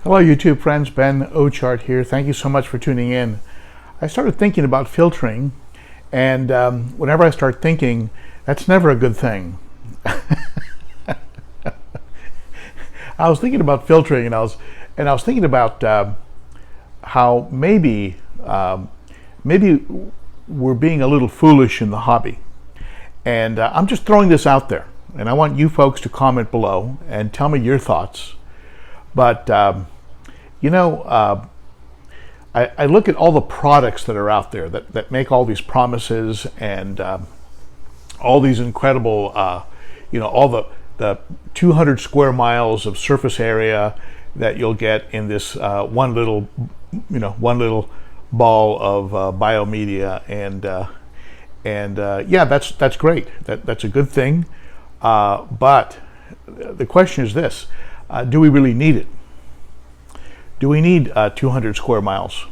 Hello YouTube friends, Ben.o.cichlid here. Thank you so much for tuning in. I started thinking about filtering, and whenever I start thinking, that's never a good thing. I was thinking about filtering, and I was thinking about how maybe we're being a little foolish in the hobby. And I'm just throwing this out there, and I want you folks to comment below and tell me your thoughts. But I look at all the products that are out there that make all these promises and all these incredible, all the 200 square miles of surface area that you'll get in this one little ball of biomedia, and yeah, that's great. That's a good thing. But the question is this: do we really need it? Do we need 200 square miles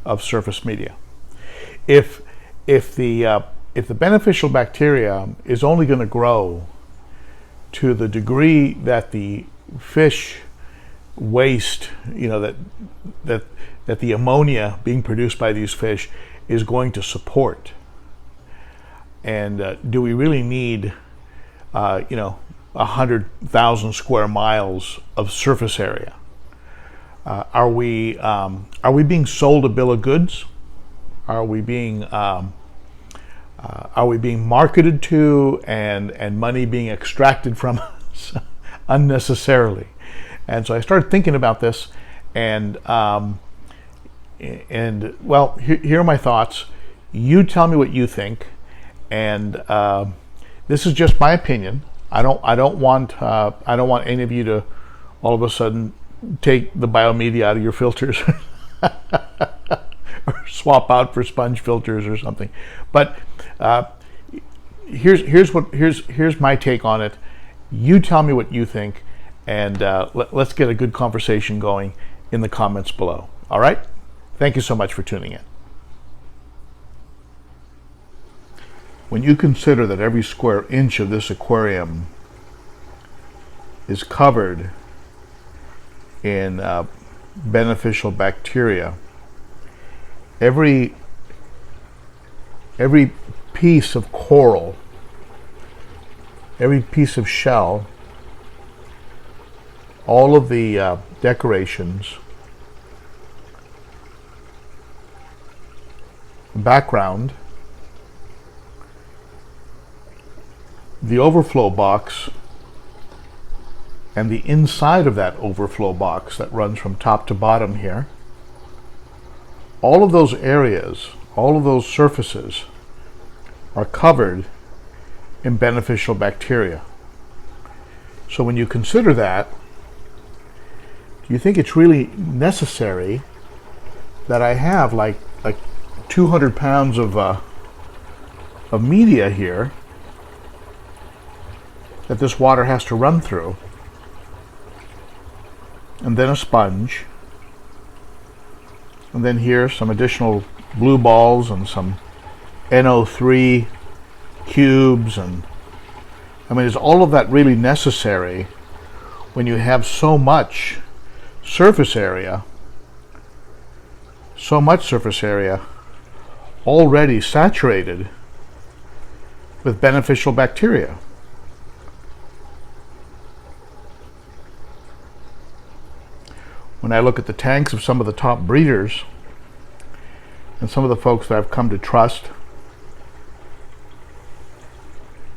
of surface media? If the beneficial bacteria is only going to grow to the degree that the fish waste, that the ammonia being produced by these fish is going to support, and do we really need 100,000 square miles of surface area? Are we being sold a bill of goods? Are we being marketed to, and money being extracted from us unnecessarily? And so I started thinking about this, and well, here are my thoughts. You tell me what you think, and this is just my opinion. I don't want any of you to all of a sudden take the biomedia out of your filters or swap out for sponge filters or something. But here's my take on it. You tell me what you think, and let's get a good conversation going in the comments below. All right? Thank you so much for tuning in. When you consider that every square inch of this aquarium is covered in beneficial bacteria, every piece of coral, every piece of shell, all of the decorations, background, the overflow box, and the inside of that overflow box that runs from top to bottom here, all of those areas, all of those surfaces are covered in beneficial bacteria. So when you consider that, do you think it's really necessary that I have like 200 pounds of media here that this water has to run through, and then a sponge, and then here some additional blue balls and some NO3 cubes? And I mean, is all of that really necessary when you have so much surface area already saturated with beneficial bacteria? When I look at the tanks of some of the top breeders and some of the folks that I've come to trust,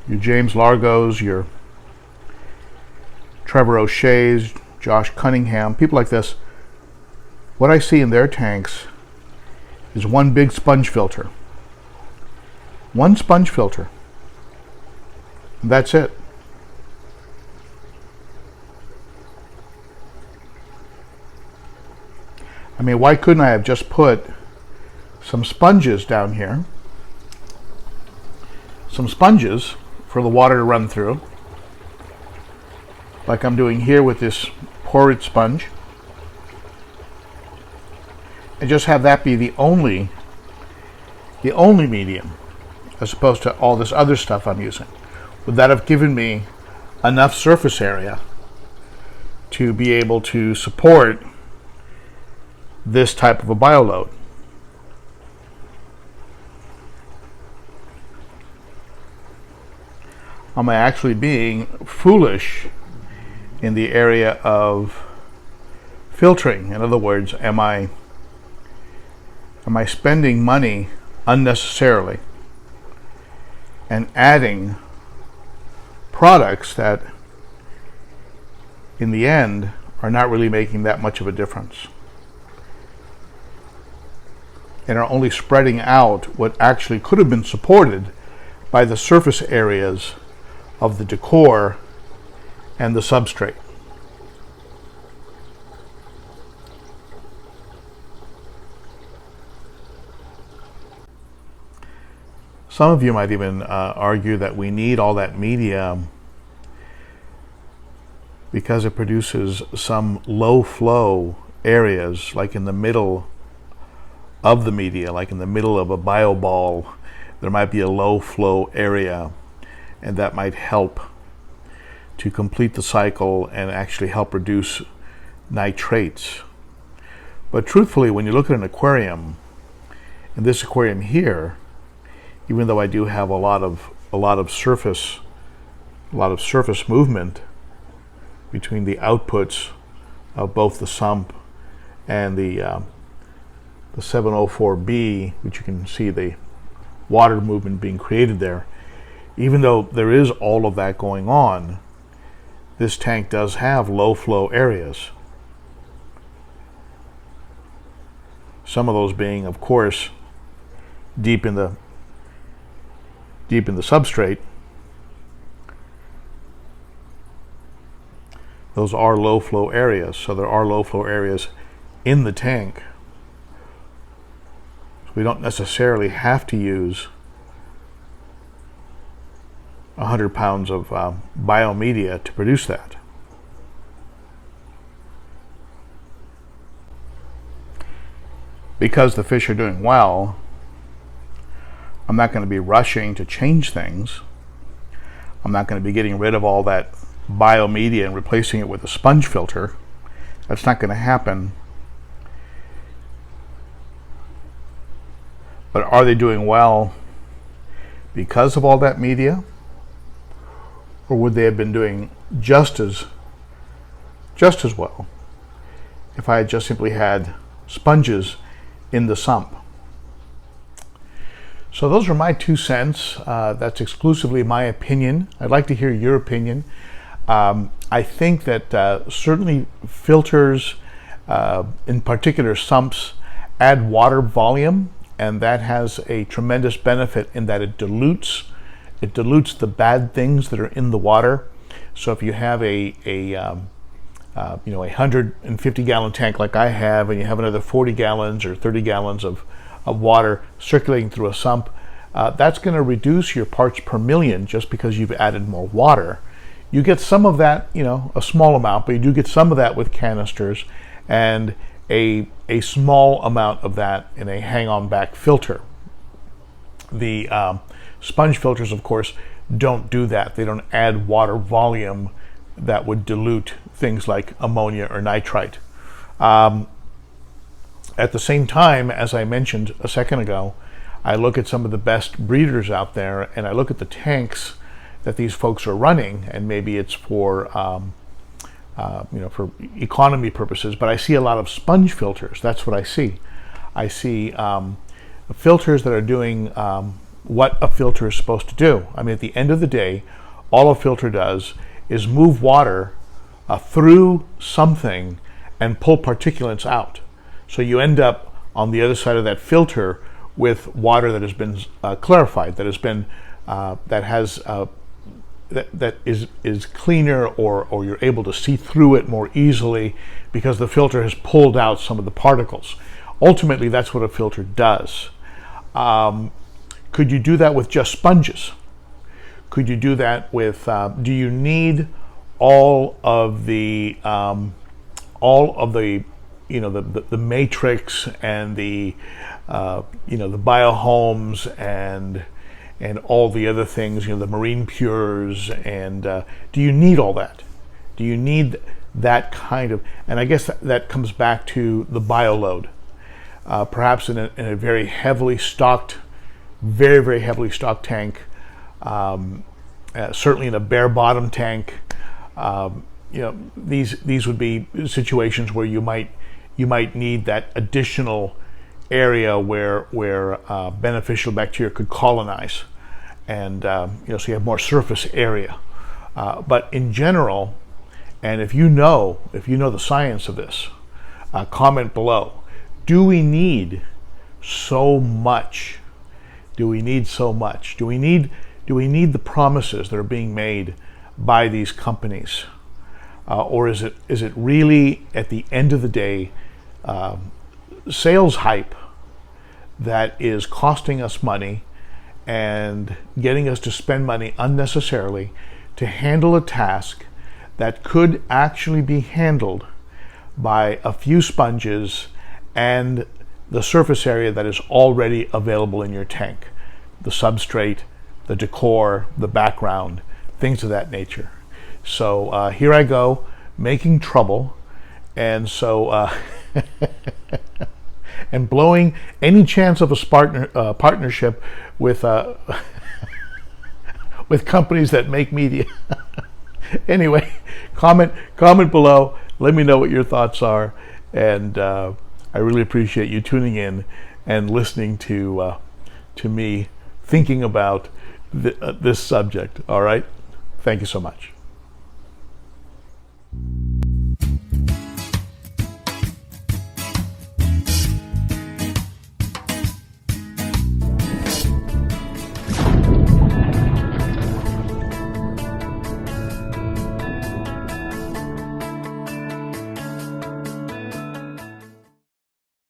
your James Largos, your Trevor O'Shea's, Josh Cunningham, people like this, what I see in their tanks is one big sponge filter. One sponge filter. And that's it. I mean, why couldn't I have just put some sponges down here? Some sponges for the water to run through, like I'm doing here with this porridge sponge, and just have that be the only medium, as opposed to all this other stuff I'm using. Would that have given me enough surface area to be able to support this type of a bioload. Am I actually being foolish in the area of filtering? In other words, am I spending money unnecessarily and adding products that in the end are not really making that much of a difference and are only spreading out what actually could have been supported by the surface areas of the decor and the substrate? Some of you might even argue that we need all that media because it produces some low flow areas, like in the middle of the media, like in the middle of a bio ball, there might be a low flow area, and that might help to complete the cycle and actually help reduce nitrates. But truthfully, when you look at an aquarium, in this aquarium here, even though I do have a lot of surface movement between the outputs of both the sump and the 704B, which you can see the water movement being created there. Even though there is all of that going on, this tank does have low flow areas. Some of those being, of course, deep in the substrate. Those are low flow areas, so there are low flow areas in the tank. So we don't necessarily have to use 100 pounds of biomedia to produce that. Because the fish are doing well, I'm not going to be rushing to change things. I'm not going to be getting rid of all that biomedia and replacing it with a sponge filter. That's not going to happen. But are they doing well because of all that media? Or would they have been doing just as well if I had just simply had sponges in the sump? So those are my 2 cents. That's exclusively my opinion. I'd like to hear your opinion. I think that certainly filters, in particular sumps, add water volume, and that has a tremendous benefit in that it dilutes the bad things that are in the water. So if you have a 150 gallon tank like I have, and you have another 40 gallons or 30 gallons of water circulating through a sump, that's going to reduce your parts per million just because you've added more water. You get some of that, a small amount, but you do get some of that with canisters, and a small amount of that in a hang-on back filter. The sponge filters, of course, don't do that. They don't add water volume that would dilute things like ammonia or nitrite. At the same time, as I mentioned a second ago, I look at some of the best breeders out there, and I look at the tanks that these folks are running, and maybe it's for for economy purposes, but I see a lot of sponge filters. That's what I see. I see filters that are doing what a filter is supposed to do. I mean, at the end of the day, all a filter does is move water through something and pull particulates out. So you end up on the other side of that filter with water that has been clarified, that has been that is cleaner, or you're able to see through it more easily because the filter has pulled out some of the particles. Ultimately, that's what a filter does. Could you do that with just sponges? Could you do that with? Do you need all of the the matrix and the biohomes and all the other things, the marine pures, and do you need all that? Do you need that kind of? And I guess that comes back to the bioload. perhaps in a very heavily stocked, very heavily stocked tank, certainly in a bare bottom tank. These would be situations where you might need that additional area where beneficial bacteria could colonize, and so you have more surface area. But in general, and if you know the science of this, comment below. Do we need so much? Do we need so much? Do we need the promises that are being made by these companies, or is it really, at the end of the day, sales hype that is costing us money and getting us to spend money unnecessarily to handle a task that could actually be handled by a few sponges and the surface area that is already available in your tank, the substrate, the decor, the background, things of that nature. So here I go, making trouble, and so and blowing any chance of a partnership with with companies that make media. Anyway, comment below. Let me know what your thoughts are, and I really appreciate you tuning in and listening to me thinking about this subject. All right, thank you so much.